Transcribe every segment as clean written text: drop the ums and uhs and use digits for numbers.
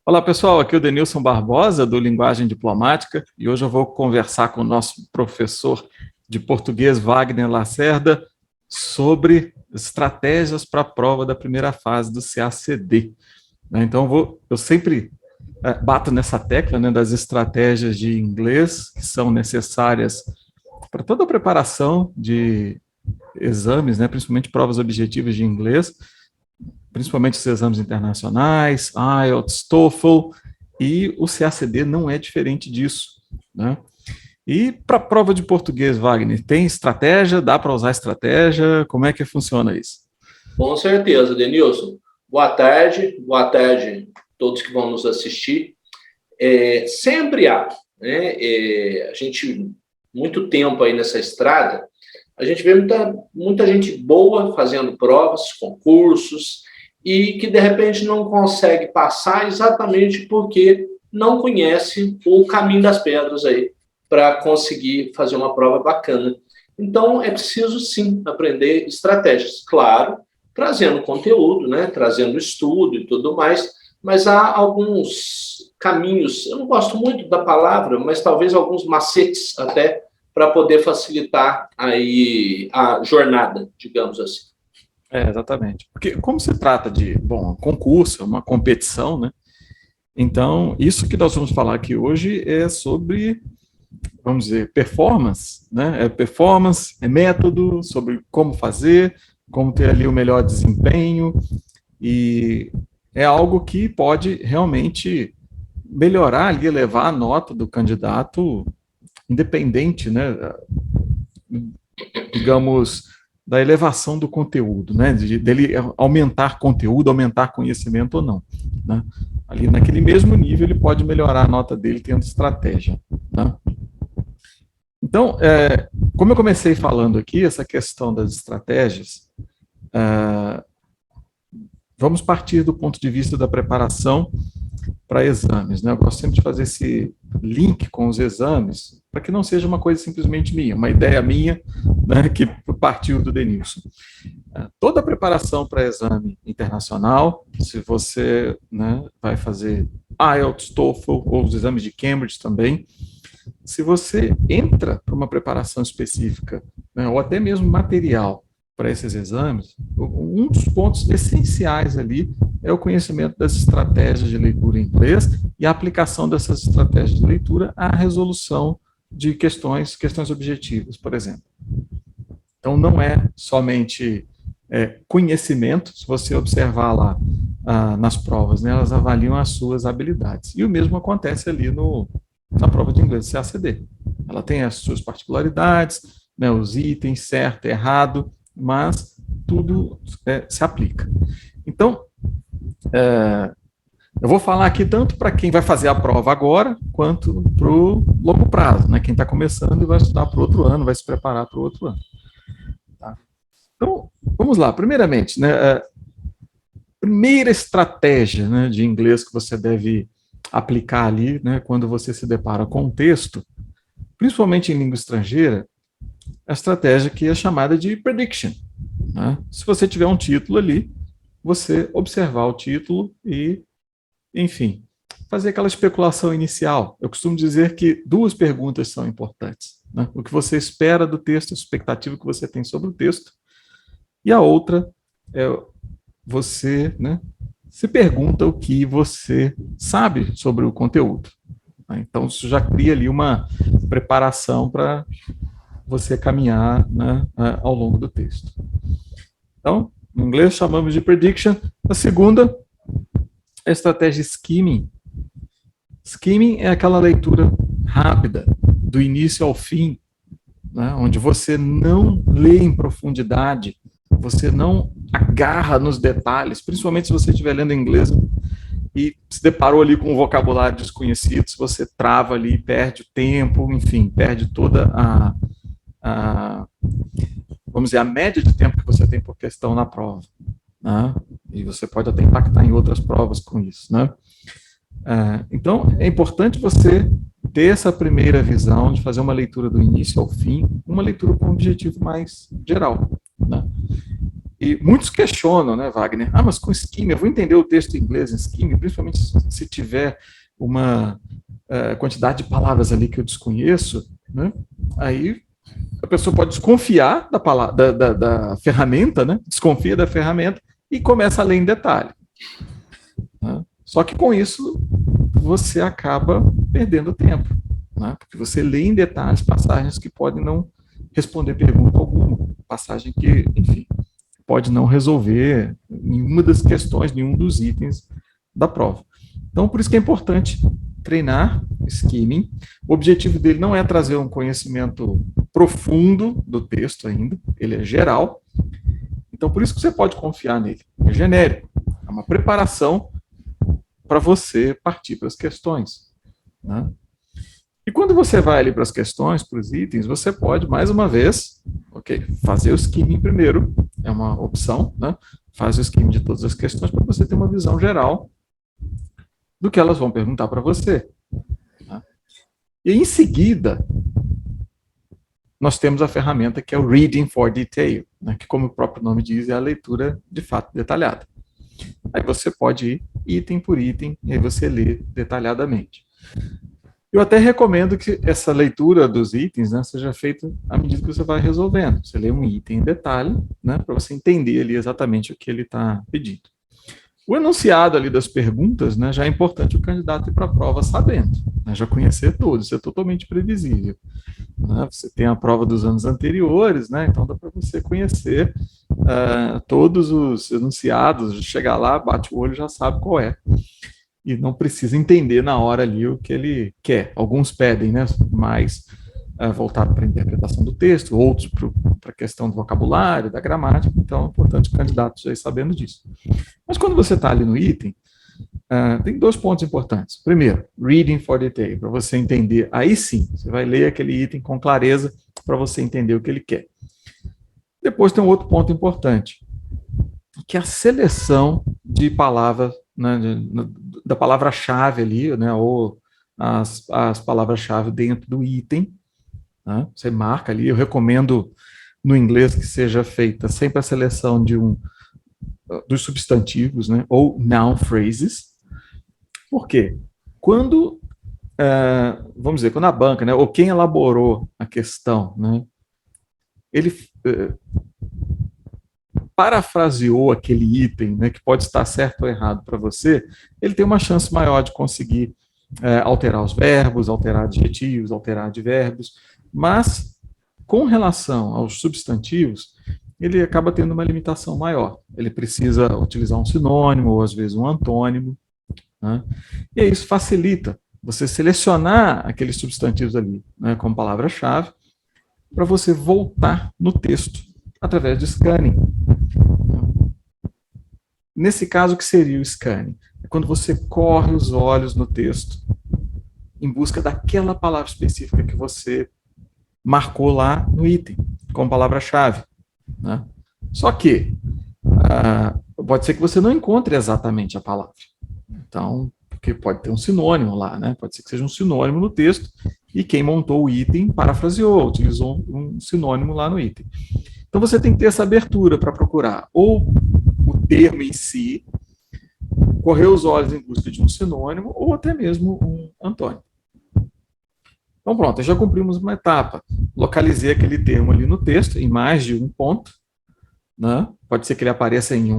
Olá pessoal, aqui é o Denilson Barbosa do Linguagem Diplomática e hoje eu vou conversar com o nosso professor de português Wagner Lacerda sobre estratégias para a prova da primeira fase do CACD. Então eu sempre bato nessa tecla, né, das estratégias de inglês que são necessárias para toda a preparação de exames, né, principalmente provas objetivas de inglês, principalmente os exames internacionais, IELTS, TOEFL, e o CACD não é diferente disso, né? E para a prova de português, Wagner, tem estratégia? Dá para usar estratégia? Como é que funciona isso? Com certeza, Denilson. Boa tarde a todos que vão nos assistir. Sempre há, né? A gente, muito tempo aí nessa estrada, a gente vê muita gente boa fazendo provas, concursos, e que de repente não consegue passar exatamente porque não conhece o caminho das pedras aí para conseguir fazer uma prova bacana. Então, é preciso sim aprender estratégias. Claro, trazendo conteúdo, né? Trazendo estudo e tudo mais, mas há alguns caminhos, eu não gosto muito da palavra, mas talvez alguns macetes até para poder facilitar aí a jornada, digamos assim. Exatamente. Porque como se trata de, bom, concurso, uma competição, né? Então, isso que nós vamos falar aqui hoje é sobre, vamos dizer, performance, né? É performance, é método, sobre como fazer, como ter ali o melhor desempenho, e é algo que pode realmente melhorar ali, elevar a nota do candidato, independente, né, digamos, da elevação do conteúdo, né, dele aumentar conteúdo, aumentar conhecimento ou não, né. Ali naquele mesmo nível ele pode melhorar a nota dele tendo estratégia, né? Então, como eu comecei falando aqui, essa questão das estratégias, vamos partir do ponto de vista da preparação para exames, né? Eu gosto sempre de fazer esse link com os exames, para que não seja uma coisa simplesmente minha, uma ideia minha, né, que partiu do Denilson. Toda a preparação para exame internacional, se você, né, vai fazer IELTS, TOEFL ou os exames de Cambridge também, se você entra para uma preparação específica, né, ou até mesmo material para esses exames, um dos pontos essenciais ali é o conhecimento das estratégias de leitura em inglês e a aplicação dessas estratégias de leitura à resolução de questões objetivas, por exemplo. Então, não é somente conhecimento, se você observar lá nas provas, né, elas avaliam as suas habilidades. E o mesmo acontece ali na prova de inglês CACD. Ela tem as suas particularidades, né, os itens, certo, errado, mas tudo se aplica. Então, eu vou falar aqui tanto para quem vai fazer a prova agora, quanto para o longo prazo, né? Quem está começando e vai estudar para o outro ano, vai se preparar para o outro ano. Tá? Então, vamos lá. Primeiramente, né, primeira estratégia, né, de inglês que você deve aplicar ali, né, quando você se depara com um texto, principalmente em língua estrangeira, a estratégia que é chamada de prediction. Né? Se você tiver um título ali, você observar o título e, enfim, fazer aquela especulação inicial. Eu costumo dizer que duas perguntas são importantes. Né? O que você espera do texto, a expectativa que você tem sobre o texto, e a outra é você, né, se pergunta o que você sabe sobre o conteúdo. Então, isso já cria ali uma preparação para você caminhar, né, ao longo do texto. Então, em inglês chamamos de prediction. A segunda é a estratégia skimming. Skimming é aquela leitura rápida, do início ao fim, né, onde você não lê em profundidade, você não agarra nos detalhes, principalmente se você estiver lendo em inglês e se deparou ali com um vocabulário desconhecido, se você trava ali, perde o tempo, enfim, perde toda vamos dizer, a média de tempo que você tem por questão na prova, né? E você pode até impactar em outras provas com isso, né? Então, é importante você ter essa primeira visão de fazer uma leitura do início ao fim, uma leitura com um objetivo mais geral, né? E muitos questionam, né, Wagner? Ah, mas com Scheme, eu vou entender o texto em inglês em Scheme, principalmente se tiver uma quantidade de palavras ali que eu desconheço, né? Aí a pessoa pode desconfiar da ferramenta, né? Desconfia da ferramenta e começa a ler em detalhe. Né? Só que com isso você acaba perdendo tempo, né? Porque você lê em detalhes passagens que podem não responder pergunta alguma, passagem que, enfim, pode não resolver nenhuma das questões, nenhum dos itens da prova. Então, por isso que é importante treinar skimming. O objetivo dele não é trazer um conhecimento profundo do texto ainda, ele é geral. Então, por isso que você pode confiar nele. É genérico, é uma preparação para você partir para as questões. Né? E quando você vai ali para as questões, para os itens, você pode, mais uma vez, fazer o skimming primeiro, é uma opção, né? Faz o skimming de todas as questões para você ter uma visão geral do que elas vão perguntar para você. Tá? E em seguida, nós temos a ferramenta que é o Reading for Detail, né? Que, como o próprio nome diz, é a leitura de fato detalhada. Aí você pode ir item por item e aí você lê detalhadamente. Eu até recomendo que essa leitura dos itens, né, seja feita à medida que você vai resolvendo. Você lê um item em detalhe, né, para você entender ali exatamente o que ele está pedindo. O enunciado ali das perguntas, né, já é importante o candidato ir para a prova sabendo, né, já conhecer todos, isso é totalmente previsível. Né, você tem a prova dos anos anteriores, né, então dá para você conhecer todos os enunciados, chegar lá, bate o olho, já sabe qual é. E não precisa entender na hora ali o que ele quer. Alguns pedem, né, mais voltado para a interpretação do texto, outros para a questão do vocabulário, da gramática, então é importante o candidato já ir sabendo disso. Mas quando você está ali no item, tem 2 pontos importantes. Primeiro, reading for detail, para você entender, aí sim, você vai ler aquele item com clareza para você entender o que ele quer. Depois tem um outro ponto importante, que é a seleção de palavras, né, da palavra-chave ali, né, ou as palavras-chave dentro do item. Né, você marca ali, eu recomendo no inglês que seja feita sempre a seleção dos substantivos, né, ou noun phrases. Por quê? Quando, vamos dizer, quando a banca, né, ou quem elaborou a questão, né, ele parafraseou aquele item, né, que pode estar certo ou errado para você, ele tem uma chance maior de conseguir alterar os verbos, alterar adjetivos, alterar advérbios, mas com relação aos substantivos, ele acaba tendo uma limitação maior. Ele precisa utilizar um sinônimo, ou às vezes um antônimo, né? E isso facilita você selecionar aqueles substantivos ali, né, como palavra-chave, para você voltar no texto através de scanning. Nesse caso, o que seria o scanning? É quando você corre os olhos no texto em busca daquela palavra específica que você marcou lá no item, como palavra-chave. Né? Só que pode ser que você não encontre exatamente a palavra. Então, porque pode ter um sinônimo lá, né? Pode ser que seja um sinônimo no texto e quem montou o item parafraseou, utilizou um sinônimo lá no item. Então, você tem que ter essa abertura para procurar ou o termo em si, correr os olhos em busca de um sinônimo ou até mesmo um antônimo. Então, pronto, já cumprimos uma etapa. Localizei aquele termo ali no texto, em mais de um ponto. Né? Pode ser que ele apareça em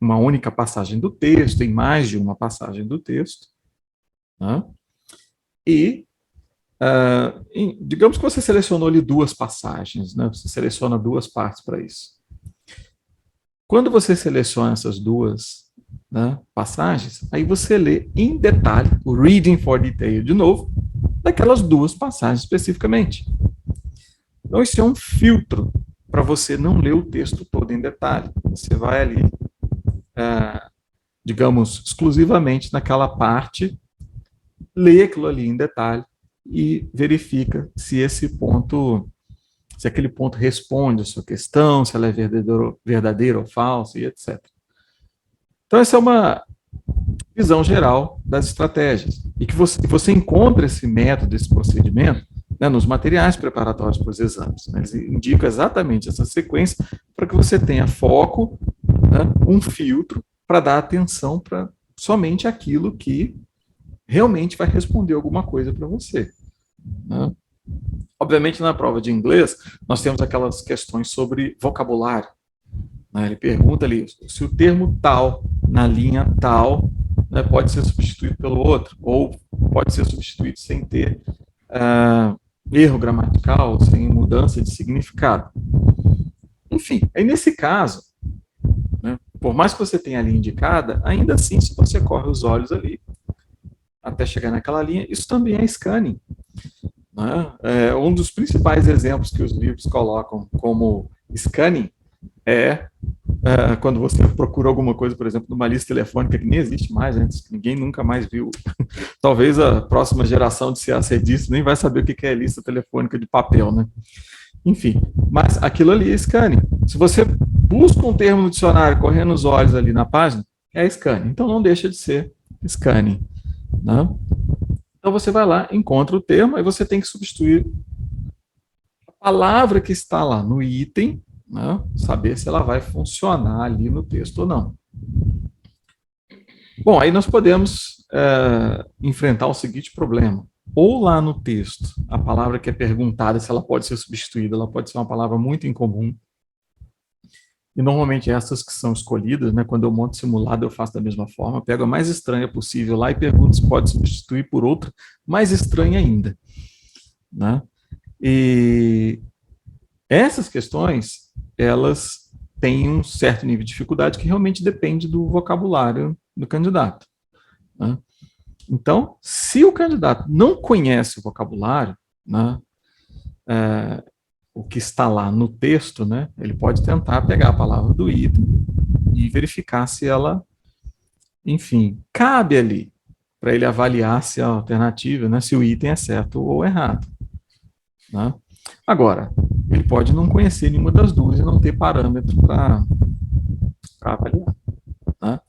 uma única passagem do texto, em mais de uma passagem do texto. Né? E, digamos que você selecionou ali 2 passagens, né? Você seleciona 2 partes para isso. Quando você seleciona essas 2, né, passagens, aí você lê em detalhe, o reading for detail de novo, daquelas 2 passagens especificamente. Então, isso é um filtro para você não ler o texto todo em detalhe. Você vai ali, digamos, exclusivamente naquela parte, lê aquilo ali em detalhe e verifica se aquele ponto responde a sua questão, se ela é verdadeira ou falsa, e etc. Então, essa é uma visão geral das estratégias. E que você encontra esse método, esse procedimento, né, nos materiais preparatórios para os exames. Né? Eles indicam exatamente essa sequência para que você tenha foco, né, um filtro para dar atenção para somente aquilo que realmente vai responder alguma coisa para você. Né? Obviamente, na prova de inglês, nós temos aquelas questões sobre vocabulário. Né? Ele pergunta ali se o termo tal, na linha tal, né, pode ser substituído pelo outro, ou pode ser substituído sem ter erro gramatical, sem mudança de significado. Enfim, aí nesse caso, né, por mais que você tenha a linha indicada, ainda assim, se você corre os olhos ali, até chegar naquela linha, isso também é scanning. Né? Um dos principais exemplos que os livros colocam como scanning é quando você procura alguma coisa, por exemplo, numa lista telefônica que nem existe mais, antes, que ninguém nunca mais viu. Talvez a próxima geração de CACDistas nem vai saber o que é lista telefônica de papel, né? Enfim, mas aquilo ali é scanning. Se você busca um termo no dicionário correndo os olhos ali na página, é scanning. Então não deixa de ser scanning. Né? Então você vai lá, encontra o termo, e você tem que substituir a palavra que está lá no item, né? Saber se ela vai funcionar ali no texto ou não. Bom, aí nós podemos enfrentar o seguinte problema. Ou lá no texto, a palavra que é perguntada, se ela pode ser substituída, ela pode ser uma palavra muito incomum. E normalmente essas que são escolhidas, né, quando eu monto simulado, eu faço da mesma forma, eu pego a mais estranha possível lá e pergunto se pode substituir por outra mais estranha ainda. Né? E essas questões, elas têm um certo nível de dificuldade que realmente depende do vocabulário do candidato. Né? Então, se o candidato não conhece o vocabulário, né, o que está lá no texto, né, ele pode tentar pegar a palavra do item e verificar se ela, enfim, cabe ali, para ele avaliar se a alternativa, né, se o item é certo ou errado. Né? Agora, ele pode não conhecer nenhuma das duas e não ter parâmetro para avaliar. Né?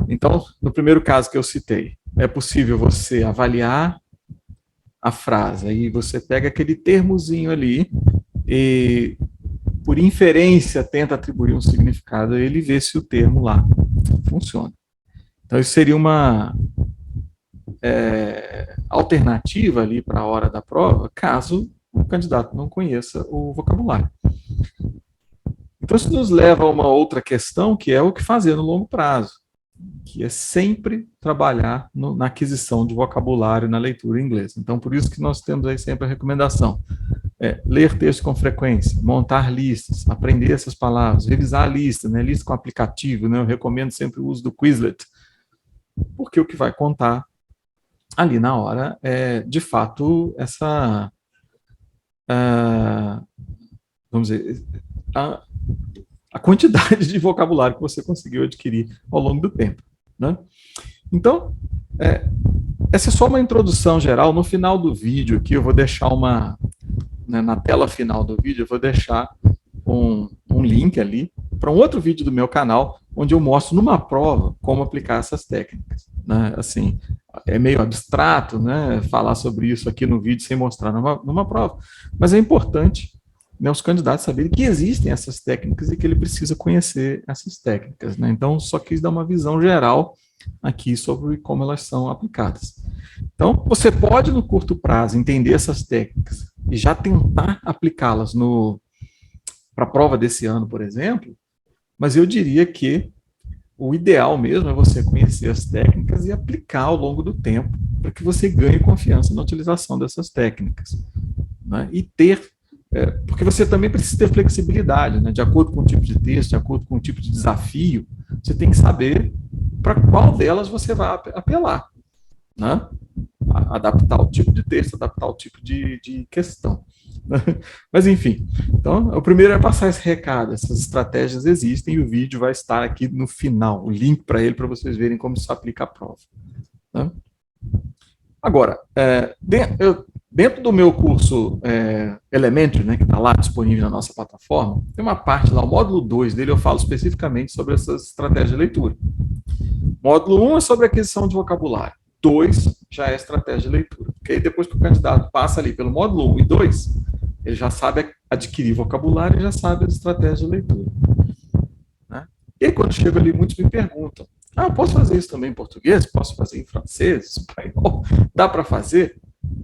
Então, no primeiro caso que eu citei, é possível você avaliar a frase, aí você pega aquele termozinho ali e, por inferência, tenta atribuir um significado a ele e vê se o termo lá funciona. Então, isso seria uma alternativa ali para a hora da prova, caso o candidato não conheça o vocabulário. Então, isso nos leva a uma outra questão, que é o que fazer no longo prazo, que é sempre trabalhar na aquisição de vocabulário na leitura em inglês. Então, por isso que nós temos aí sempre a recomendação. Ler texto com frequência, montar listas, aprender essas palavras, revisar a lista, né, lista com aplicativo, né, eu recomendo sempre o uso do Quizlet, porque o que vai contar ali na hora é, de fato, essa, vamos dizer, a quantidade de vocabulário que você conseguiu adquirir ao longo do tempo. Né? Então, essa é só uma introdução geral. No final do vídeo aqui, eu vou deixar na tela final do vídeo, eu vou deixar um link ali para um outro vídeo do meu canal, onde eu mostro numa prova como aplicar essas técnicas. Né? Assim, é meio abstrato, né, falar sobre isso aqui no vídeo sem mostrar numa prova, mas é importante, né, os candidatos saberem que existem essas técnicas e que ele precisa conhecer essas técnicas. Né? Então, só quis dar uma visão geral aqui sobre como elas são aplicadas. Então, você pode, no curto prazo, entender essas técnicas e já tentar aplicá-las para a prova desse ano, por exemplo, mas eu diria que o ideal mesmo é você conhecer as técnicas e aplicar ao longo do tempo, para que você ganhe confiança na utilização dessas técnicas. Né? E porque você também precisa ter flexibilidade, né? De acordo com o tipo de texto, de acordo com o tipo de desafio, você tem que saber para qual delas você vai apelar. Né? Adaptar o tipo de texto, adaptar o tipo de questão. Mas, enfim, então, o primeiro é passar esse recado, essas estratégias existem e o vídeo vai estar aqui no final, o link para ele, para vocês verem como isso aplica à prova. Né? Agora, dentro do meu curso Elementary, né, que está lá disponível na nossa plataforma, tem uma parte lá, o módulo 2 dele, eu falo especificamente sobre essas estratégias de leitura. Módulo 1 é sobre aquisição de vocabulário. 2 já é estratégia de leitura. porque depois que o candidato passa ali pelo módulo 1 e 2, ele já sabe adquirir vocabulário e já sabe as estratégias de leitura. Né? E aí, quando chego ali, muitos me perguntam, eu posso fazer isso também em português? Posso fazer em francês, espanhol? Dá para fazer?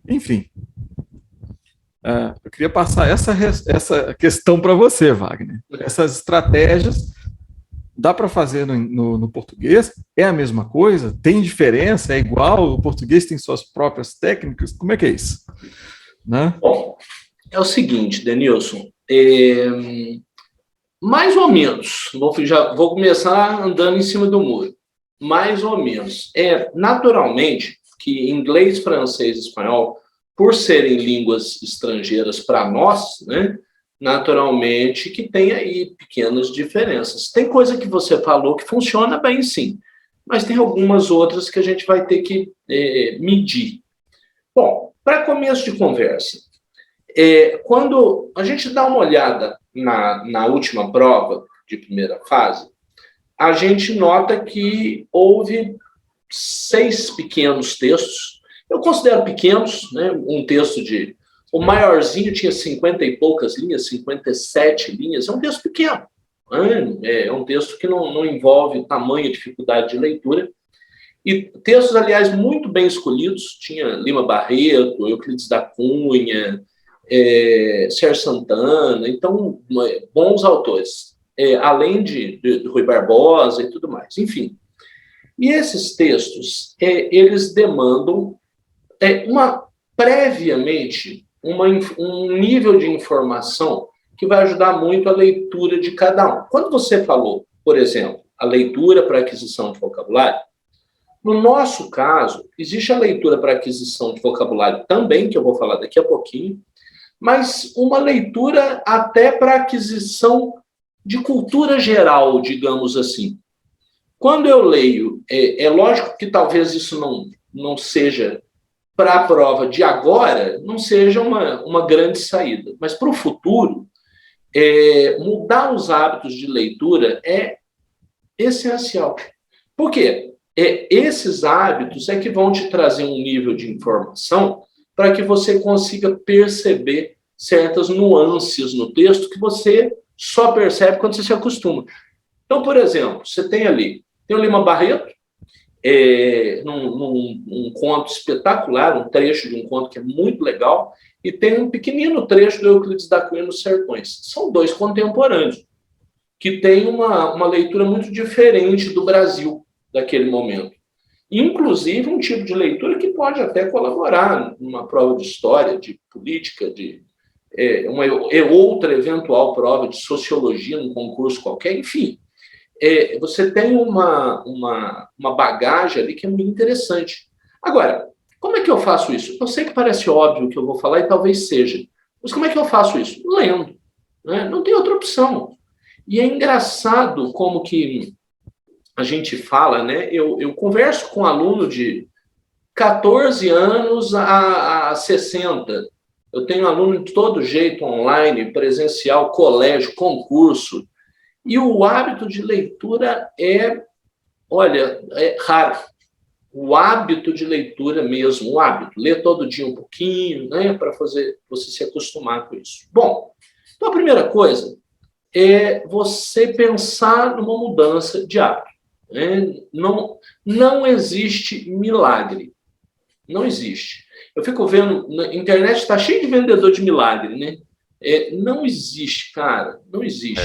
Enfim, eu queria passar essa questão para você, Wagner. Essas estratégias dá para fazer no português? É a mesma coisa? Tem diferença? É igual? O português tem suas próprias técnicas? Como é que é isso? Né? Bom, é o seguinte, Denilson. Mais ou menos. Já vou começar andando em cima do muro. Mais ou menos. Naturalmente que inglês, francês e espanhol, por serem línguas estrangeiras para nós, né? Naturalmente que tem aí pequenas diferenças. Tem coisa que você falou que funciona bem, sim, mas tem algumas outras que a gente vai ter que medir. Bom, para começo de conversa, quando a gente dá uma olhada na última prova de primeira fase, a gente nota que houve 6 pequenos textos. Eu considero pequenos, né? Um texto o maiorzinho tinha 50 e poucas linhas, 57 linhas. É um texto pequeno. Né? É um texto que não envolve tamanha dificuldade de leitura. E textos, aliás, muito bem escolhidos. Tinha Lima Barreto, Euclides da Cunha, Sérgio Santana. Então, bons autores. Além de Rui Barbosa e tudo mais. Enfim. E esses textos, eles demandam previamente um nível de informação que vai ajudar muito a leitura de cada um. Quando você falou, por exemplo, a leitura para aquisição de vocabulário, no nosso caso, existe a leitura para aquisição de vocabulário também, que eu vou falar daqui a pouquinho, mas uma leitura até para aquisição de cultura geral, digamos assim. Quando eu leio, é lógico que talvez isso não seja, para a prova de agora, não seja uma grande saída. Mas para o futuro, mudar os hábitos de leitura é essencial. Por quê? Esses hábitos que vão te trazer um nível de informação para que você consiga perceber certas nuances no texto que você só percebe quando você se acostuma. Então, por exemplo, você tem o Lima Barreto, num conto espetacular, um trecho de um conto que é muito legal, e tem um pequenino trecho do Euclides da Cunha nos Sertões. São 2 contemporâneos, que têm uma leitura muito diferente do Brasil daquele momento. Inclusive, um tipo de leitura que pode até colaborar numa prova de história, de política, outra eventual prova de sociologia num concurso qualquer, enfim. Você tem uma bagagem ali que é muito interessante. Agora, como é que eu faço isso? Eu sei que parece óbvio o que eu vou falar e talvez seja, mas como é que eu faço isso? Lendo. Né? Não tem outra opção. E é engraçado como que a gente fala, né? Eu converso com um aluno de 14 anos a 60. Eu tenho aluno de todo jeito, online, presencial, colégio, concurso. E o hábito de leitura é raro. O hábito de leitura mesmo, o hábito, ler todo dia um pouquinho, né, para fazer você se acostumar com isso. Bom, então a primeira coisa é você pensar numa mudança de hábito. Né? Não existe milagre. Não existe. Eu fico vendo, na internet está cheio de vendedor de milagre, né? Não existe, cara, não existe.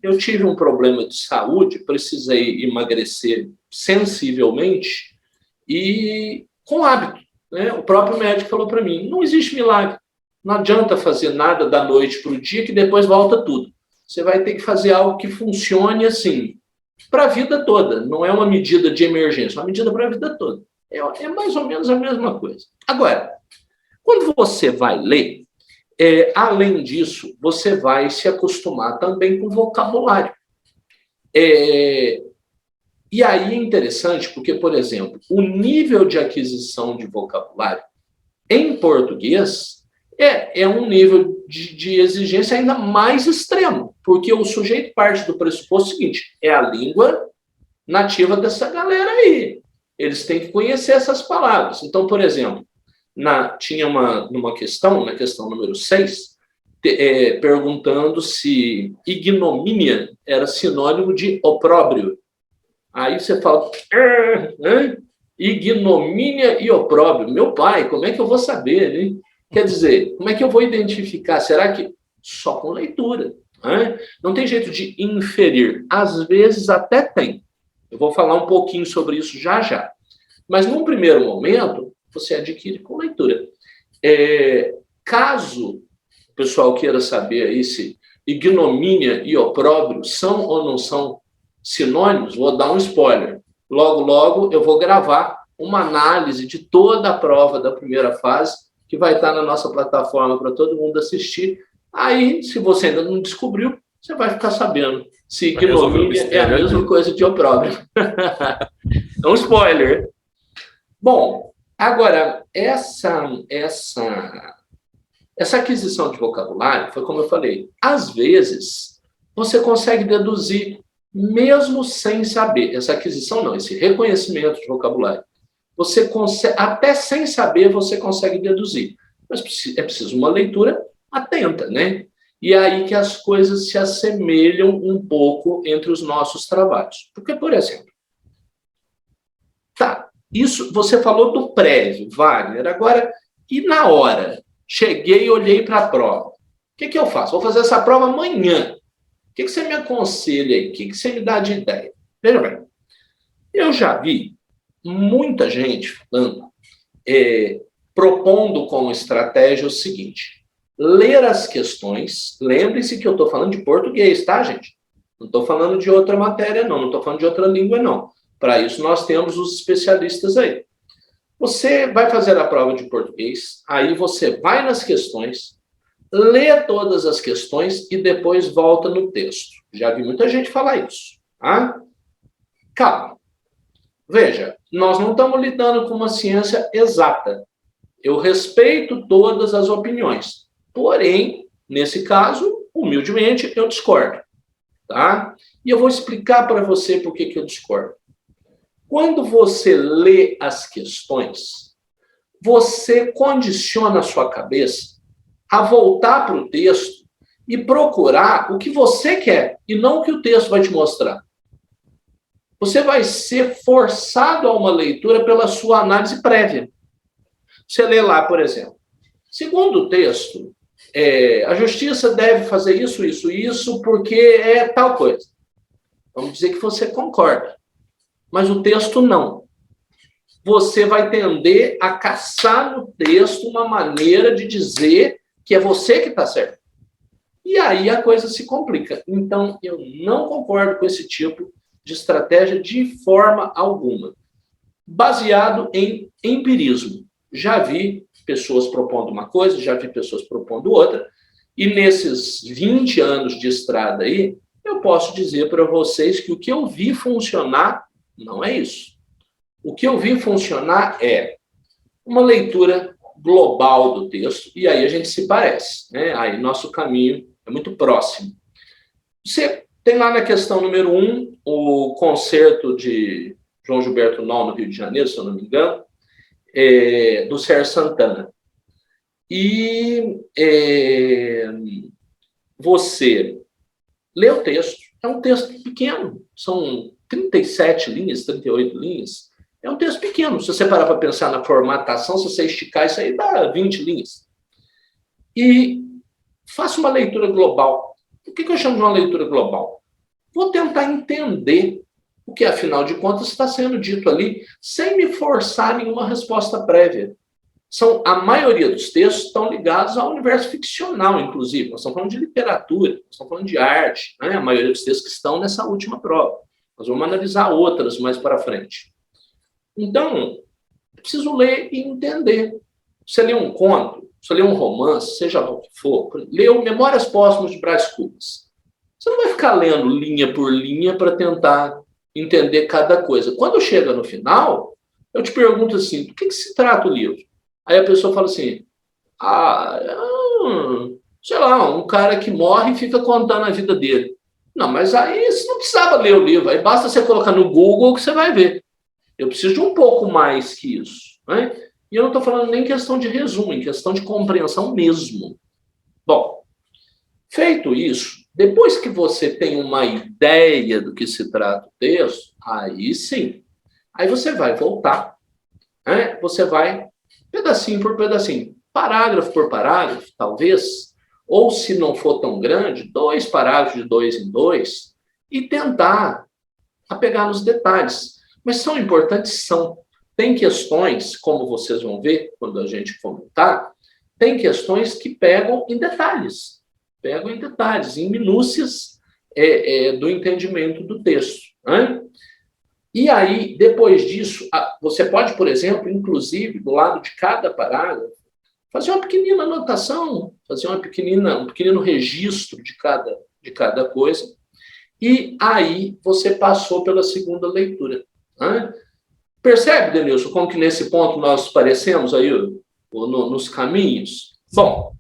Eu tive um problema de saúde, precisei emagrecer sensivelmente e com hábito. Né? O próprio médico falou para mim, não existe milagre. Não adianta fazer nada da noite para o dia que depois volta tudo. Você vai ter que fazer algo que funcione assim, para a vida toda. Não é uma medida de emergência, é uma medida para a vida toda. É mais ou menos a mesma coisa. Agora, quando você vai ler, além disso, você vai se acostumar também com vocabulário. E aí é interessante porque, por exemplo, o nível de aquisição de vocabulário em português é um nível de exigência ainda mais extremo, porque o sujeito parte do pressuposto seguinte, é a língua nativa dessa galera aí. eles têm que conhecer essas palavras. Então, por exemplo, tinha numa questão, na questão número 6, perguntando se ignomínia era sinônimo de opróbrio. Aí você fala, ignomínia e opróbrio. Meu pai, como é que eu vou saber, hein? Quer dizer, como é que eu vou identificar? Será que só com leitura? Não tem jeito de inferir. Às vezes até tem. Eu vou falar um pouquinho sobre isso já já. Mas, num primeiro momento, você adquire com leitura. Caso o pessoal queira saber aí se ignomínia e opróbrio são ou não são sinônimos, vou dar um spoiler. Logo, logo, eu vou gravar uma análise de toda a prova da primeira fase, que vai estar na nossa plataforma para todo mundo assistir. Aí, se você ainda não descobriu, você vai ficar sabendo se ignomínia é a mesma coisa de opróbrio. É um spoiler. Bom, agora, essa aquisição de vocabulário, foi como eu falei, às vezes você consegue deduzir mesmo sem saber. Essa aquisição não, esse reconhecimento de vocabulário. Você consegue, até sem saber, você consegue deduzir. Mas é preciso uma leitura atenta, né? E é aí que as coisas se assemelham um pouco entre os nossos trabalhos. Porque, por exemplo, isso você falou do prévio, Wagner. Agora, e na hora? Cheguei e olhei para a prova. O que eu faço? Vou fazer essa prova amanhã. O que você me aconselha aí? O que você me dá de ideia? Veja bem, eu já vi muita gente falando, propondo como estratégia o seguinte: ler as questões. Lembre-se que eu estou falando de português, tá, gente? Não estou falando de outra matéria, não estou falando de outra língua, não. Para isso, nós temos os especialistas aí. Você vai fazer a prova de português, aí você vai nas questões, lê todas as questões e depois volta no texto. Já vi muita gente falar isso. Tá? Calma. Veja, nós não estamos lidando com uma ciência exata. Eu respeito todas as opiniões. Porém, nesse caso, humildemente, eu discordo. Tá? E eu vou explicar para você por que eu discordo. Quando você lê as questões, você condiciona a sua cabeça a voltar para o texto e procurar o que você quer e não o que o texto vai te mostrar. Você vai ser forçado a uma leitura pela sua análise prévia. Você lê lá, por exemplo, segundo o texto, a justiça deve fazer isso, isso, isso, porque é tal coisa. Vamos dizer que você concorda. Mas o texto não. Você vai tender a caçar no texto uma maneira de dizer que é você que está certo. E aí a coisa se complica. Então, eu não concordo com esse tipo de estratégia de forma alguma. Baseado em empirismo. Já vi pessoas propondo uma coisa, já vi pessoas propondo outra, e nesses 20 anos de estrada aí, eu posso dizer para vocês que o que eu vi funcionar não é isso. O que eu vi funcionar é uma leitura global do texto, e aí a gente se parece, né? Aí nosso caminho é muito próximo. Você tem lá na questão número 1, o concerto de João Gilberto Nol, no Rio de Janeiro, se eu não me engano, do Sérgio Santana. E você lê o texto, é um texto pequeno, são 37 linhas, 38 linhas, é um texto pequeno. Se você parar para pensar na formatação, se você esticar isso aí, dá 20 linhas. E faça uma leitura global. O que eu chamo de uma leitura global? Vou tentar entender o que, afinal de contas, está sendo dito ali, sem me forçar nenhuma resposta prévia. A maioria dos textos estão ligados ao universo ficcional, inclusive. Nós estamos falando de literatura, nós estamos falando de arte, né? A maioria dos textos que estão nessa última prova. Nós vamos analisar outras mais para frente. Então, é preciso ler e entender. Você lê um conto, você lê um romance, seja lá o que for, leu Memórias Póstumas de Brás Cubas. Você não vai ficar lendo linha por linha para tentar entender cada coisa. Quando chega no final, eu te pergunto assim, do que se trata o livro? Aí a pessoa fala assim, sei lá, um cara que morre e fica contando a vida dele. Não, mas aí você não precisava ler o livro, aí basta você colocar no Google que você vai ver. Eu preciso de um pouco mais que isso, né? E eu não estou falando nem em questão de resumo, em questão de compreensão mesmo. Bom, feito isso, depois que você tem uma ideia do que se trata o texto, aí sim, aí você vai voltar, né? Você vai pedacinho por pedacinho, parágrafo por parágrafo, talvez, ou se não for tão grande, 2 parágrafos de 2 em 2, e tentar apegar nos detalhes. Mas são importantes? São. Tem questões, como vocês vão ver quando a gente comentar, tem questões que pegam em detalhes, em minúcias do entendimento do texto, né? E aí, depois disso, você pode, por exemplo, inclusive, do lado de cada parágrafo, fazer uma pequenina anotação, fazer um pequenino registro de cada coisa, e aí você passou pela segunda leitura, né? Percebe, Denilson, como que nesse ponto nós parecemos aí nos caminhos? Bom,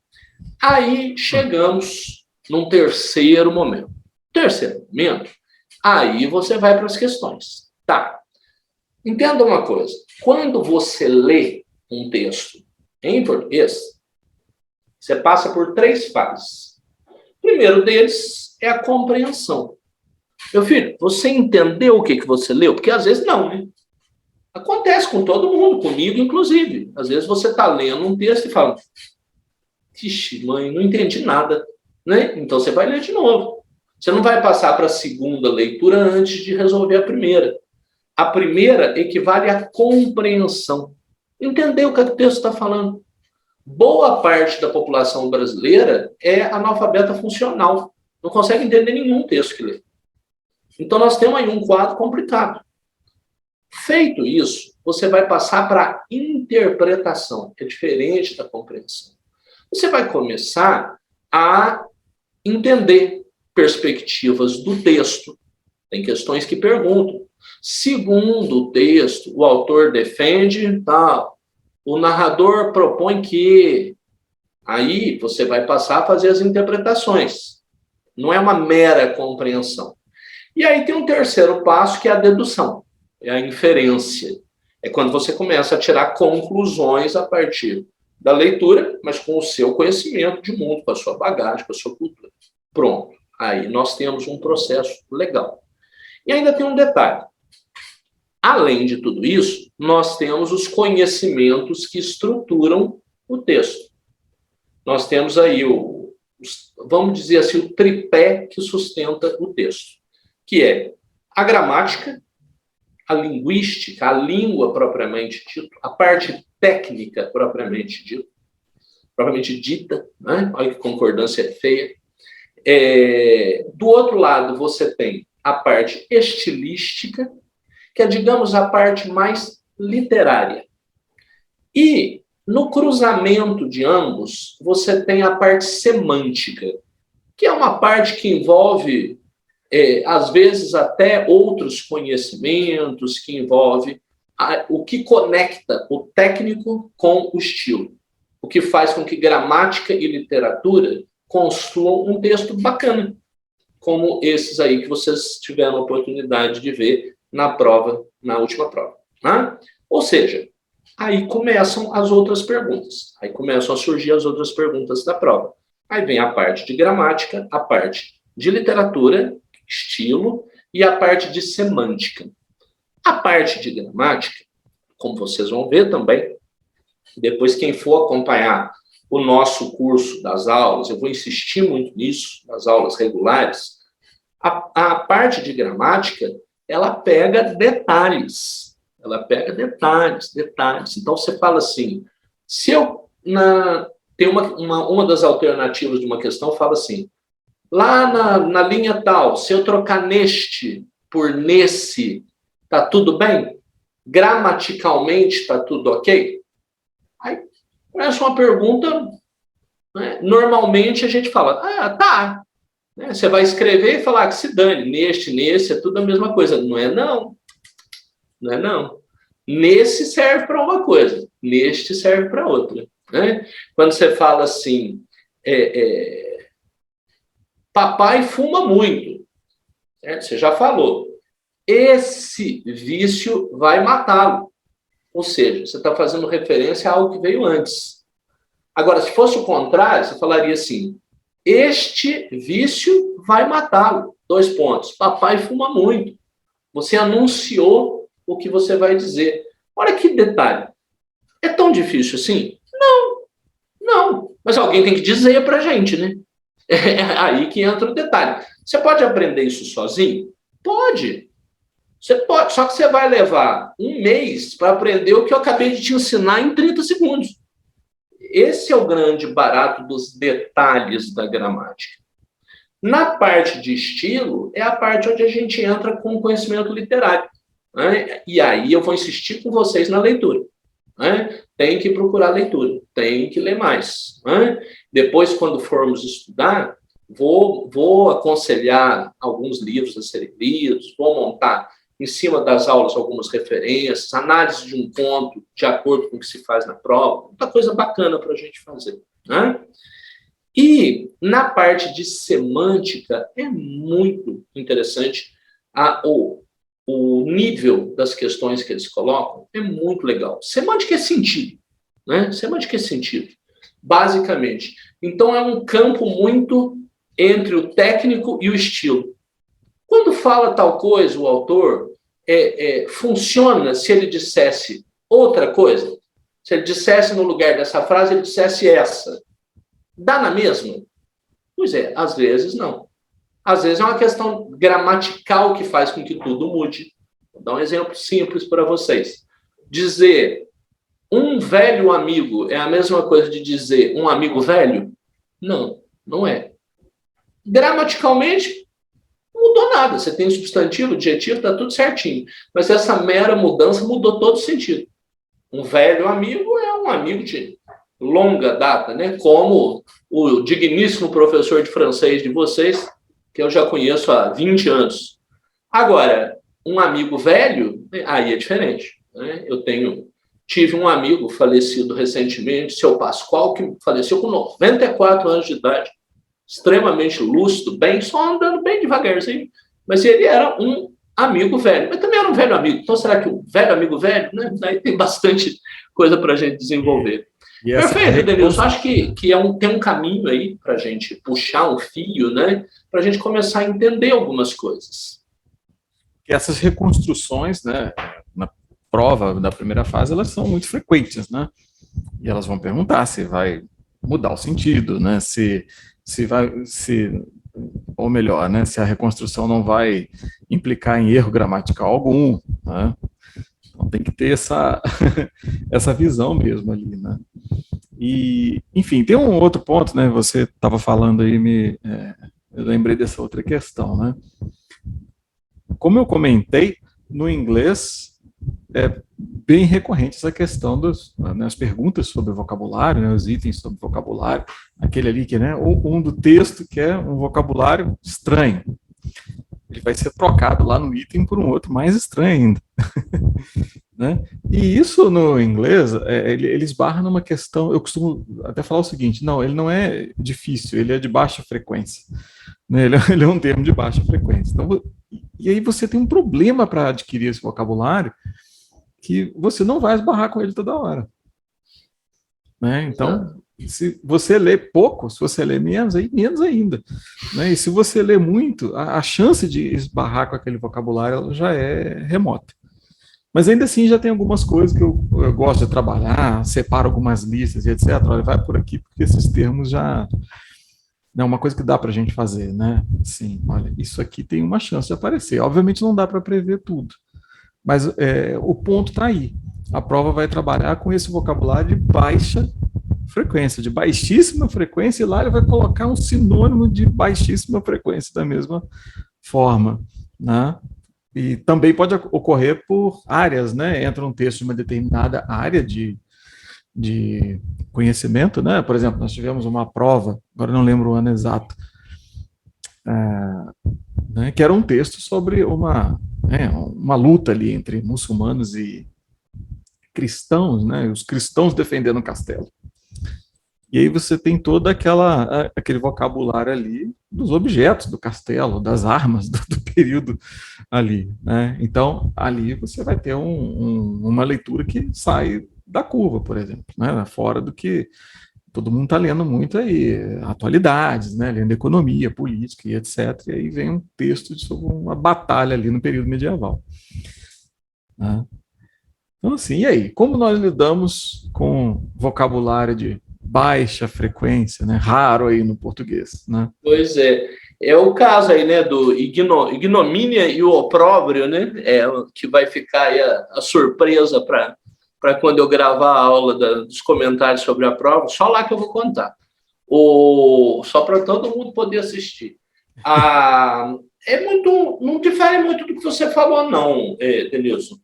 aí chegamos num terceiro momento. Terceiro momento, aí você vai para as questões. Tá. Entenda uma coisa. Quando você lê um texto em português, você passa por 3 fases. O primeiro deles é a compreensão. Meu filho, você entendeu o que você leu? Porque às vezes não, né? Acontece com todo mundo, comigo inclusive. Às vezes você está lendo um texto e fala, ixi, mãe, não entendi nada, né? Então você vai ler de novo. Você não vai passar para a segunda leitura antes de resolver a primeira. A primeira equivale à compreensão. Entender o que o texto está falando. Boa parte da população brasileira é analfabeta funcional. Não consegue entender nenhum texto que lê. Então nós temos aí um quadro complicado. Feito isso, você vai passar para a interpretação, que é diferente da compreensão. Você vai começar a entender perspectivas do texto. Tem questões que perguntam. Segundo o texto, o autor defende tal, o narrador propõe que. Aí você vai passar a fazer as interpretações. Não é uma mera compreensão. E aí tem um terceiro passo, que é a dedução, é a inferência. É quando você começa a tirar conclusões a partir da leitura, mas com o seu conhecimento de mundo, com a sua bagagem, com a sua cultura. Pronto. Aí nós temos um processo legal. E ainda tem um detalhe. Além de tudo isso, nós temos os conhecimentos que estruturam o texto. Nós temos aí vamos dizer assim, o tripé que sustenta o texto, que é a gramática, a linguística, a língua propriamente dita, a parte técnica propriamente dita, né? Olha que concordância feia. Do outro lado, você tem a parte estilística, que é, digamos, a parte mais literária. E, no cruzamento de ambos, você tem a parte semântica, que é uma parte que envolve, às vezes, até outros conhecimentos, que envolve o que conecta o técnico com o estilo, o que faz com que gramática e literatura construam um texto bacana, como esses aí que vocês tiveram a oportunidade de ver na última prova. Né? Ou seja, aí começam as outras perguntas. Aí começam a surgir as outras perguntas da prova. Aí vem a parte de gramática, a parte de literatura, estilo, e a parte de semântica. A parte de gramática, como vocês vão ver também, depois quem for acompanhar o nosso curso das aulas, eu vou insistir muito nisso, nas aulas regulares, a parte de gramática, ela pega detalhes. Então, você fala assim, se eu... tem uma das alternativas de uma questão, fala assim, lá na linha tal, se eu trocar neste por nesse, tá tudo bem? Gramaticalmente, tá tudo ok? Aí, começa uma pergunta, né? Normalmente a gente fala, tá. Né? Você vai escrever e falar que se dane, nesse, é tudo a mesma coisa. Não é não. Nesse serve para uma coisa, neste serve para outra. Né? Quando você fala assim, papai fuma muito, certo? Você já falou. esse vício vai matá-lo. Ou seja, você está fazendo referência a algo que veio antes. Agora, se fosse o contrário, você falaria assim, este vício vai matá-lo. 2 pontos. Papai fuma muito. Você anunciou o que você vai dizer. Olha que detalhe. É tão difícil assim? Não. Mas alguém tem que dizer para a gente, né? É aí que entra o detalhe. Você pode aprender isso sozinho? Pode. Você pode, só que você vai levar 1 mês para aprender o que eu acabei de te ensinar em 30 segundos. Esse é o grande barato dos detalhes da gramática. Na parte de estilo, é a parte onde a gente entra com o conhecimento literário. Né? E aí eu vou insistir com vocês na leitura. Né? Tem que procurar leitura, tem que ler mais. Né? Depois, quando formos estudar, vou aconselhar alguns livros a serem lidos, vou montar em cima das aulas algumas referências, análise de um ponto de acordo com o que se faz na prova, muita coisa bacana para a gente fazer. Né? E na parte de semântica é muito interessante o nível das questões que eles colocam é muito legal. Semântica é sentido, né? Semântica é sentido, basicamente. Então é um campo muito entre o técnico e o estilo. Quando fala tal coisa, o autor funciona se ele dissesse outra coisa. Se ele dissesse no lugar dessa frase, ele dissesse essa. Dá na mesma? Pois é, às vezes não. Às vezes é uma questão gramatical que faz com que tudo mude. Vou dar um exemplo simples para vocês. Dizer um velho amigo é a mesma coisa de dizer um amigo velho? Não, não é. Gramaticalmente, não mudou nada. Você tem substantivo, adjetivo, está tudo certinho. Mas essa mera mudança mudou todo o sentido. Um velho amigo é um amigo de longa data, né? Como o digníssimo professor de francês de vocês, que eu já conheço há 20 anos. Agora, um amigo velho, aí é diferente. Né? Tive um amigo falecido recentemente, seu Pascoal, que faleceu com 94 anos de idade, extremamente lúcido, só andando bem devagarzinho, mas ele era um amigo velho, mas também era um velho amigo. Então, será que o velho amigo velho? Né? Aí tem bastante coisa para a gente desenvolver. Perfeito, Denilson. Acho que tem um caminho aí para a gente puxar um fio, né? Para a gente começar a entender algumas coisas. Essas reconstruções, né, na prova da primeira fase, elas são muito frequentes, né? E elas vão perguntar se vai mudar o sentido, né? Ou melhor, né? Se a reconstrução não vai implicar em erro gramatical algum, né? Então tem que ter essa visão mesmo ali, né? E, enfim, tem um outro ponto, né? Você estava falando aí, eu lembrei dessa outra questão, né? Como eu comentei, no inglês é bem recorrente essa questão das perguntas sobre vocabulário, né, os itens sobre vocabulário, aquele ali que, né, um do texto que é um vocabulário estranho. Ele vai ser trocado lá no item por um outro mais estranho ainda. Né? E isso no inglês, ele esbarra numa questão, eu costumo até falar o seguinte, não, ele não é difícil, ele é de baixa frequência. Né? Ele é um termo de baixa frequência. Então, e aí você tem um problema para adquirir esse vocabulário que você não vai esbarrar com ele toda hora. Né? Então, se você lê pouco, se você lê menos, aí menos ainda. Né? E se você lê muito, a chance de esbarrar com aquele vocabulário já é remota. Mas ainda assim já tem algumas coisas que eu gosto de trabalhar, separo algumas listas e etc. Olha, vai por aqui, porque esses termos já... É uma coisa que dá para a gente fazer, né? Sim, olha, isso aqui tem uma chance de aparecer. Obviamente não dá para prever tudo, mas o ponto está aí. A prova vai trabalhar com esse vocabulário de baixa frequência, de baixíssima frequência, e lá ele vai colocar um sinônimo de baixíssima frequência da mesma forma, né? E também pode ocorrer por áreas, né? Entra um texto de uma determinada área de conhecimento, né? Por exemplo, nós tivemos uma prova, agora não lembro o ano exato, né, que era um texto sobre uma luta ali entre muçulmanos e cristãos, né? Os cristãos defendendo o castelo. E aí você tem todo aquele vocabulário ali dos objetos do castelo, das armas do período ali, né? Então, ali você vai ter uma leitura que sai da curva, por exemplo, né? Fora do que todo mundo está lendo muito aí, atualidades, né? Lendo economia, política e etc. E aí vem um texto sobre uma batalha ali no período medieval, né? Então, assim, e aí? Como nós lidamos com vocabulário de baixa frequência, né? Raro aí no português, né? Pois é. É o caso aí, né, do ignomínia e o opróbrio, né? Que vai ficar aí a surpresa para quando eu gravar a aula dos comentários sobre a prova, só lá que eu vou contar. Só para todo mundo poder assistir. Não difere muito do que você falou, não, Denilson.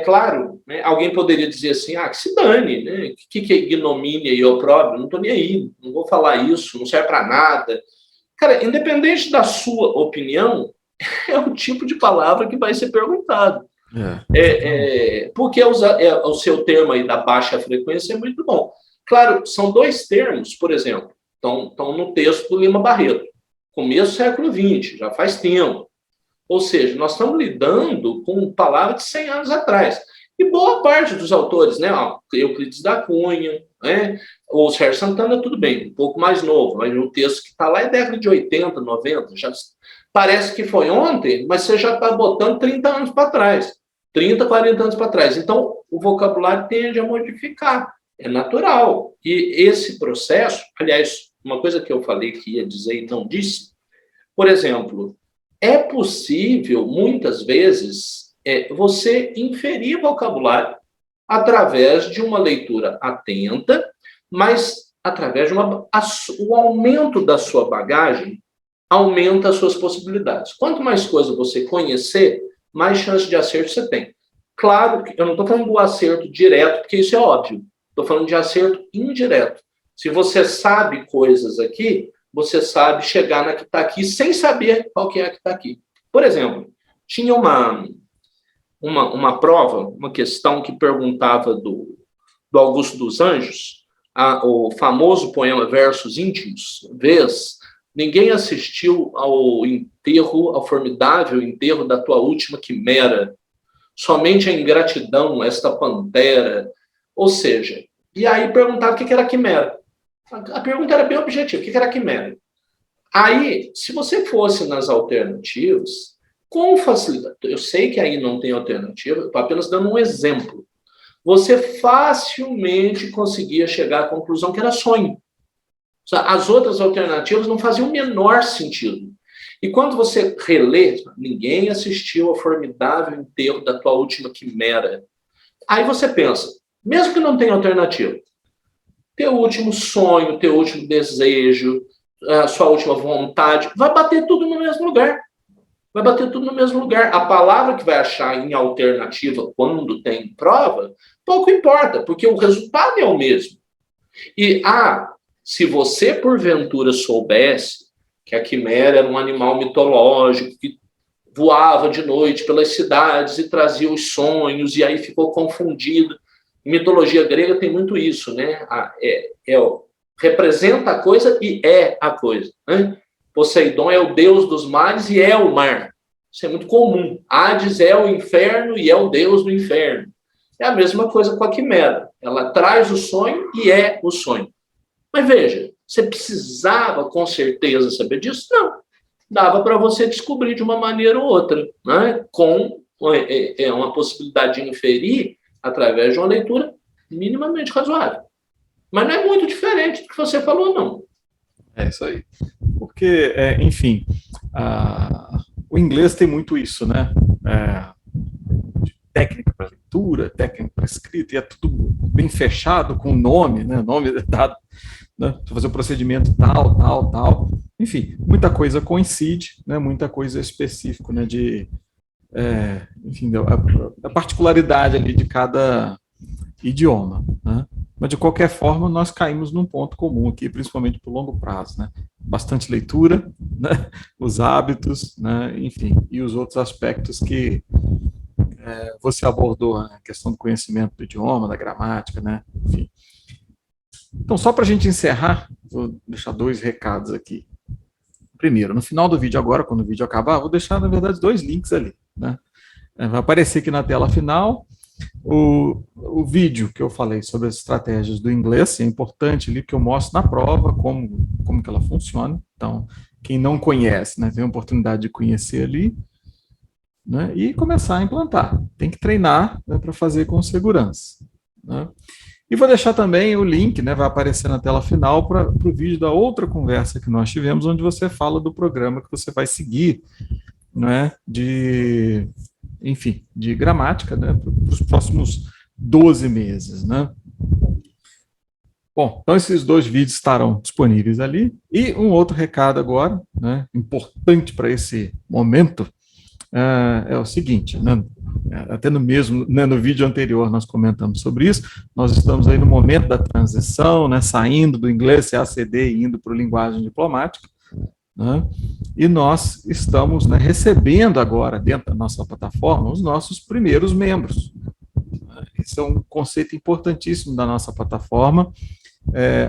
Claro, né, alguém poderia dizer assim, que se dane, né? O que é ignomínia e opróbrio? Não estou nem aí, não vou falar isso, não serve para nada. Cara, independente da sua opinião, é o tipo de palavra que vai ser perguntado. Porque o seu termo aí da baixa frequência é muito bom. Claro, são dois termos, por exemplo, estão no texto do Lima Barreto, começo do século XX, já faz tempo. Ou seja, nós estamos lidando com palavras de 100 anos atrás. E boa parte dos autores, né? Euclides da Cunha, né? O Sérgio Santana, tudo bem, um pouco mais novo, mas o texto que está lá é década de 80, 90, já parece que foi ontem, mas você já está botando 30 anos para trás, 30, 40 anos para trás. Então, o vocabulário tende a modificar, é natural. E esse processo, aliás, uma coisa que eu falei que ia dizer e não disse, por exemplo, é possível, muitas vezes, você inferir vocabulário através de uma leitura atenta, mas através de o aumento da sua bagagem aumenta as suas possibilidades. Quanto mais coisa você conhecer, mais chance de acerto você tem. Claro que eu não estou falando do acerto direto, porque isso é óbvio. Estou falando de acerto indireto. Se você sabe coisas aqui, você sabe chegar na que está aqui sem saber qual que é a que está aqui. Por exemplo, tinha uma prova, uma questão que perguntava do Augusto dos Anjos, o famoso poema Versos Íntimos, ninguém assistiu ao formidável enterro da tua última quimera, somente a ingratidão, esta pantera. Ou seja, e aí perguntava o que era quimera. A pergunta era bem objetiva, o que era quimera? Aí, se você fosse nas alternativas, com facilidade, eu sei que aí não tem alternativa, estou apenas dando um exemplo, você facilmente conseguia chegar à conclusão que era sonho. As outras alternativas não faziam o menor sentido. E quando você relê, ninguém assistiu ao formidável enterro da tua última quimera. Aí você pensa, mesmo que não tenha alternativa, teu último sonho, teu último desejo, a sua última vontade, vai bater tudo no mesmo lugar. Vai bater tudo no mesmo lugar. A palavra que vai achar em alternativa quando tem prova, pouco importa, porque o resultado é o mesmo. E, se você, porventura, soubesse que a quimera era um animal mitológico que voava de noite pelas cidades e trazia os sonhos, e aí ficou confundido. Em mitologia grega tem muito isso, né? Representa a coisa e é a coisa, né? Poseidon é o deus dos mares e é o mar. Isso é muito comum. Hades é o inferno e é o deus do inferno. É a mesma coisa com a quimera. Ela traz o sonho e é o sonho. Mas veja, você precisava com certeza saber disso? Não. Dava para você descobrir de uma maneira ou outra, né? Com uma possibilidade de inferir através de uma leitura minimamente razoável. Mas não é muito diferente do que você falou, não. É isso aí. Porque, enfim, o inglês tem muito isso, né? Técnica para leitura, técnica para escrita, e é tudo bem fechado com o nome, né? Nome dado, né? Fazer o procedimento tal. Enfim, muita coisa coincide, né? Muita coisa específica, né? Enfim, a particularidade ali de cada idioma, né? Mas, de qualquer forma, nós caímos num ponto comum aqui, principalmente para o longo prazo, né? Bastante leitura, né? Os hábitos, né? Enfim, e os outros aspectos que você abordou, né? A questão do conhecimento do idioma, da gramática, né? Enfim. Então, só para a gente encerrar, vou deixar 2 recados aqui. primeiro, no final do vídeo agora, quando o vídeo acabar, vou deixar, na verdade, 2 links ali, né? Vai aparecer aqui na tela final o vídeo que eu falei sobre as estratégias do inglês, é importante ali que eu mostro na prova como que ela funciona. Então, quem não conhece, né, tem a oportunidade de conhecer ali, né, e começar a implantar. Tem que treinar, né, para fazer com segurança, né? E vou deixar também o link, né, vai aparecer na tela final, para o vídeo da outra conversa que nós tivemos, onde você fala do programa que você vai seguir, né, enfim, de gramática, né, para os próximos 12 meses, né? Bom, então esses 2 vídeos estarão disponíveis ali. E um outro recado agora, né, importante para esse momento, é o seguinte, né, até no mesmo, né, no vídeo anterior nós comentamos sobre isso, nós estamos aí no momento da transição, né, saindo do inglês CACD e indo para a linguagem diplomática, né, e nós estamos, né, recebendo agora, dentro da nossa plataforma, os nossos primeiros membros. Esse é um conceito importantíssimo da nossa plataforma.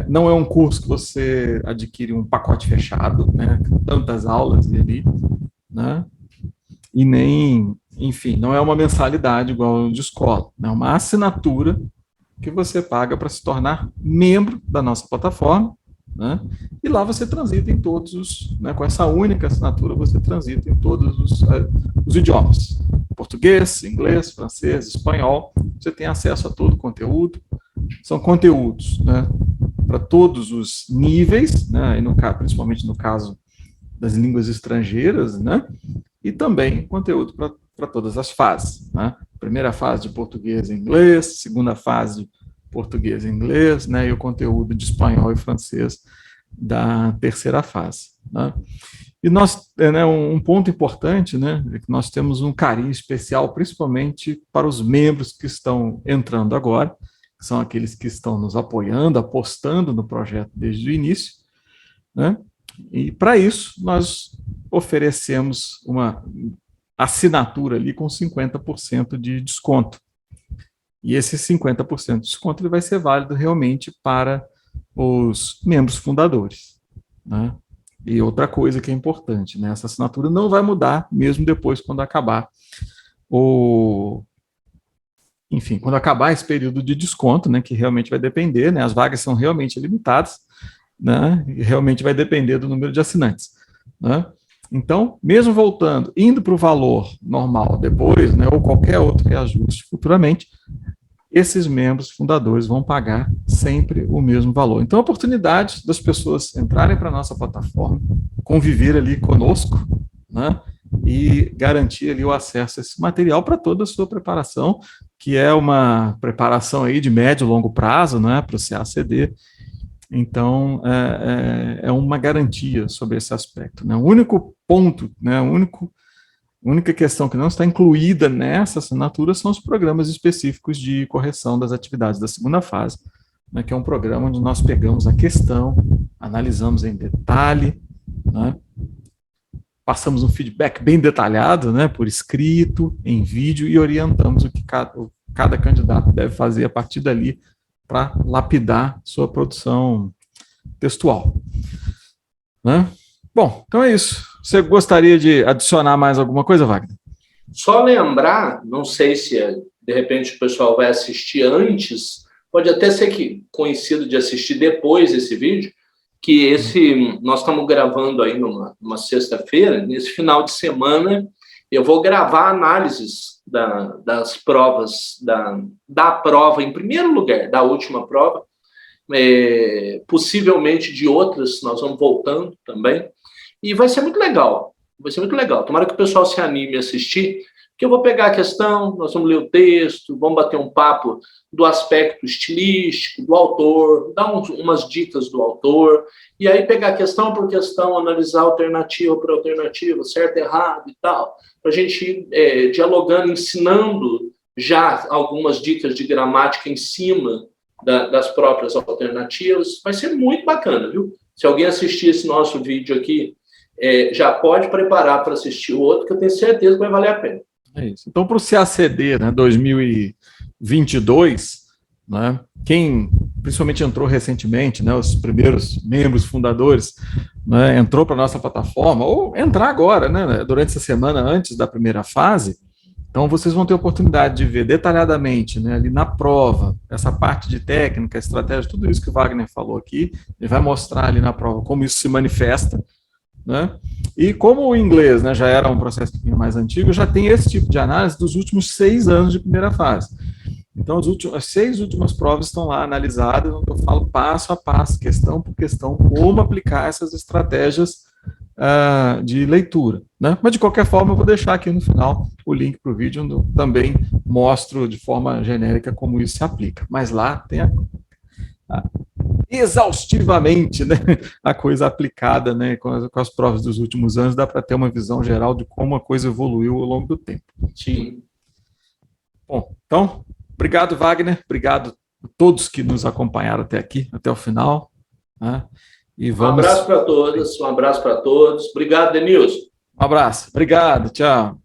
Não é um curso que você adquire um pacote fechado, né, com tantas aulas ali, né, e nem, enfim, não é uma mensalidade igual de escola, é uma assinatura que você paga para se tornar membro da nossa plataforma, né, e lá você transita em todos os, né, com essa única assinatura você transita em todos os idiomas, português, inglês, francês, espanhol, você tem acesso a todo o conteúdo, são conteúdos, né, para todos os níveis, né, e principalmente no caso das línguas estrangeiras, né, e também conteúdo para todas as fases, né? Primeira fase de português e inglês, segunda fase de português e inglês, né? E o conteúdo de espanhol e francês da terceira fase, né? E nós, né, um ponto importante, né, é que nós temos um carinho especial, principalmente para os membros que estão entrando agora, que são aqueles que estão nos apoiando, apostando no projeto desde o início, né? E para isso nós oferecemos uma assinatura ali com 50% de desconto. E esse 50% de desconto ele vai ser válido realmente para os membros fundadores, né? E outra coisa que é importante, né? Essa assinatura não vai mudar mesmo depois quando acabar enfim, quando acabar esse período de desconto, né, que realmente vai depender, né, as vagas são realmente limitadas, né, e realmente vai depender do número de assinantes, né? Então, mesmo voltando, indo para o valor normal depois, né, ou qualquer outro reajuste futuramente, esses membros fundadores vão pagar sempre o mesmo valor. Então, a oportunidade das pessoas entrarem para a nossa plataforma, conviver ali conosco, né, e garantir ali o acesso a esse material para toda a sua preparação, que é uma preparação aí de médio e longo prazo, né, para o CACD. Então, é uma garantia sobre esse aspecto, né? O único ponto, né, a única questão que não está incluída nessa assinatura são os programas específicos de correção das atividades da segunda fase, né, que é um programa onde nós pegamos a questão, analisamos em detalhe, né, passamos um feedback bem detalhado, né, por escrito, em vídeo, e orientamos o que cada candidato deve fazer a partir dali para lapidar sua produção textual, né? Bom, então é isso. Você gostaria de adicionar mais alguma coisa, Wagner? Só lembrar, não sei se de repente o pessoal vai assistir antes, pode até ser que coincida de assistir depois esse vídeo, que nós estamos gravando aí numa sexta-feira, nesse final de semana, eu vou gravar análises das provas, da prova, em primeiro lugar, da última prova, possivelmente de outras, nós vamos voltando também, e vai ser muito legal, tomara que o pessoal se anime a assistir, que eu vou pegar a questão, nós vamos ler o texto, vamos bater um papo do aspecto estilístico, do autor, dar umas dicas do autor, e aí pegar questão por questão, analisar alternativa por alternativa, certo, errado e tal, para a gente ir dialogando, ensinando já algumas dicas de gramática em cima das próprias alternativas. Vai ser muito bacana, viu? Se alguém assistir esse nosso vídeo aqui, já pode preparar para assistir o outro, que eu tenho certeza que vai valer a pena. É isso. Então, para o CACD, né, 2022, né, quem principalmente entrou recentemente, né, os primeiros membros fundadores, né, entrou para a nossa plataforma, ou entrar agora, né, durante essa semana antes da primeira fase. Então, vocês vão ter a oportunidade de ver detalhadamente, né, ali na prova, essa parte de técnica, estratégia, tudo isso que o Wagner falou aqui, ele vai mostrar ali na prova como isso se manifesta, né? E como o inglês, né, já era um processo um pouquinho mais antigo, já tem esse tipo de análise dos últimos 6 anos de primeira fase. Então, as 6 últimas provas estão lá analisadas, onde eu falo passo a passo, questão por questão, como aplicar essas estratégias de leitura, né? Mas, de qualquer forma, eu vou deixar aqui no final o link para o vídeo, onde eu também mostro de forma genérica como isso se aplica. Mas lá tem exaustivamente, né, a coisa aplicada, né, com as provas dos últimos anos, dá para ter uma visão geral de como a coisa evoluiu ao longo do tempo. Sim. Bom, então, obrigado, Wagner, obrigado a todos que nos acompanharam até aqui, até o final, né? E vamos... Um abraço para todas, um abraço para todos. Obrigado, Denilson. Um abraço, obrigado, tchau.